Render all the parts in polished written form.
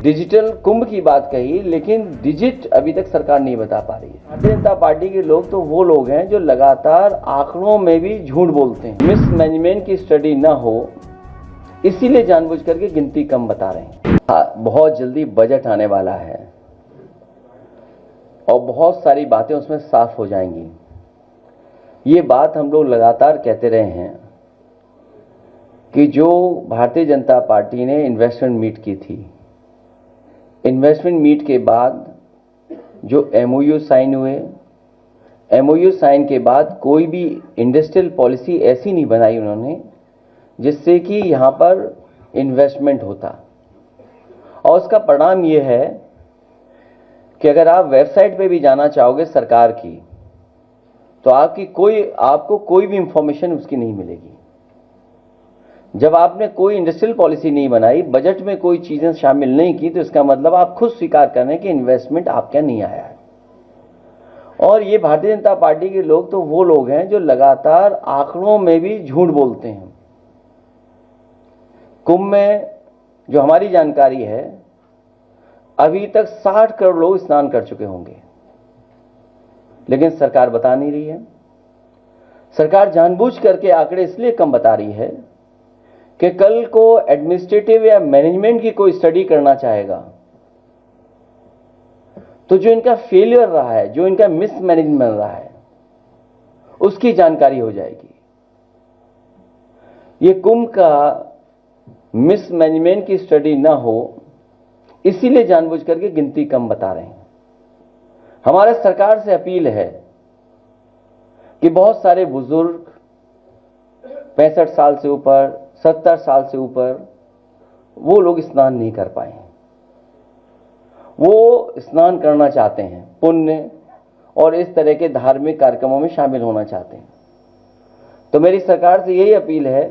Digital कुंभ की बात कही, लेकिन डिजिट अभी तक सरकार नहीं बता पा रही है। भारतीय जनता पार्टी के लोग तो वो लोग हैं जो लगातार आंकड़ों में भी झूठ बोलते हैं। मिसमैनेजमेंट की स्टडी ना हो इसीलिए जानबूझ करके गिनती कम बता रहे हैं। बहुत जल्दी बजट आने वाला है और बहुत सारी बातें उसमें साफ हो जाएंगी। ये बात हम लोग लगातार कहते रहे हैं कि जो भारतीय जनता पार्टी ने इन्वेस्टमेंट मीट की थी, इन्वेस्टमेंट मीट के बाद जो एमओयू साइन हुए, एमओयू साइन के बाद कोई भी इंडस्ट्रियल पॉलिसी ऐसी नहीं बनाई उन्होंने जिससे कि यहां पर इन्वेस्टमेंट होता। और उसका परिणाम यह है कि अगर आप वेबसाइट पे भी जाना चाहोगे सरकार की, तो आपको कोई भी इंफॉर्मेशन उसकी नहीं मिलेगी। जब आपने कोई इंडस्ट्रियल पॉलिसी नहीं बनाई, बजट में कोई चीजें शामिल नहीं की, तो इसका मतलब आप खुद स्वीकार कर रहे हैं कि इन्वेस्टमेंट आपके यहाँ नहीं आया है। और ये भारतीय जनता पार्टी के लोग तो वो लोग हैं जो लगातार आंकड़ों में भी झूठ बोलते हैं। कुंभ में जो हमारी जानकारी है, अभी तक 60 करोड़ लोग स्नान कर चुके होंगे, लेकिन सरकार बता नहीं रही है। सरकार जानबूझ करके आंकड़े इसलिए कम बता रही है कि कल को एडमिनिस्ट्रेटिव या मैनेजमेंट की कोई स्टडी करना चाहेगा तो जो इनका फेलियर रहा है, जो इनका मिसमैनेजमेंट रहा है, उसकी जानकारी हो जाएगी। ये कुंभ का मिसमैनेजमेंट की स्टडी ना हो इसीलिए जानबूझ करके गिनती कम बता रहे हैं। हमारा सरकार से अपील है कि बहुत सारे बुजुर्ग 65 साल से ऊपर, 70 साल से ऊपर, वो लोग स्नान नहीं कर पाए। वो स्नान करना चाहते हैं, पुण्य और इस तरह के धार्मिक कार्यक्रमों में शामिल होना चाहते हैं। तो मेरी सरकार से यही अपील है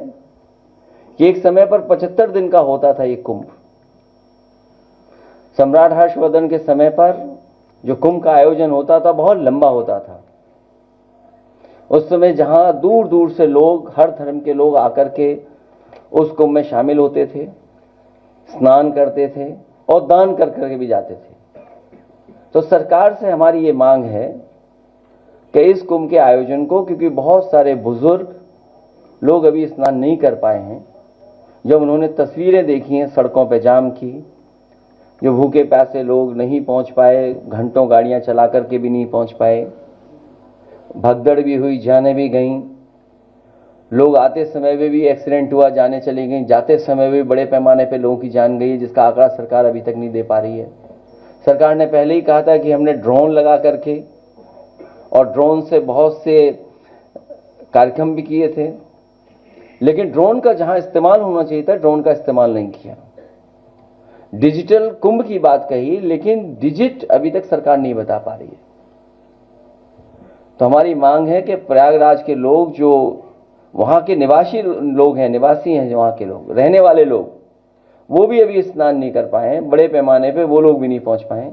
कि एक समय पर 75 दिन का होता था ये कुंभ। सम्राट हर्षवर्धन के समय पर जो कुंभ का आयोजन होता था बहुत लंबा होता था। उस समय जहां दूर दूर से लोग, हर धर्म के लोग आकर के उस कुंभ में शामिल होते थे, स्नान करते थे और दान कर करके भी जाते थे। तो सरकार से हमारी ये मांग है कि इस कुंभ के आयोजन को, क्योंकि बहुत सारे बुजुर्ग लोग अभी स्नान नहीं कर पाए हैं, जब उन्होंने तस्वीरें देखी हैं सड़कों पे जाम की, जो भूखे प्यासे लोग नहीं पहुंच पाए, घंटों गाड़ियां चला करके भी नहीं पहुंच पाए, भगदड़ भी हुई, जाने भी गईं, लोग आते समय में भी एक्सीडेंट हुआ, जाने चली गई, जाते समय भी बड़े पैमाने पे लोगों की जान गई है, जिसका आंकड़ा सरकार अभी तक नहीं दे पा रही है। सरकार ने पहले ही कहा था कि हमने ड्रोन लगा करके, और ड्रोन से बहुत से कार्यक्रम भी किए थे, लेकिन ड्रोन का जहां इस्तेमाल होना चाहिए था, ड्रोन का इस्तेमाल नहीं किया। डिजिटल कुंभ की बात कही, लेकिन डिजिट अभी तक सरकार नहीं बता पा रही है। तो हमारी मांग है कि प्रयागराज के लोग, जो वहां के निवासी लोग हैं, निवासी हैं वहां के लोग, रहने वाले लोग, वो भी अभी स्नान नहीं कर पाए हैं, बड़े पैमाने पे वो लोग भी नहीं पहुंच पाए।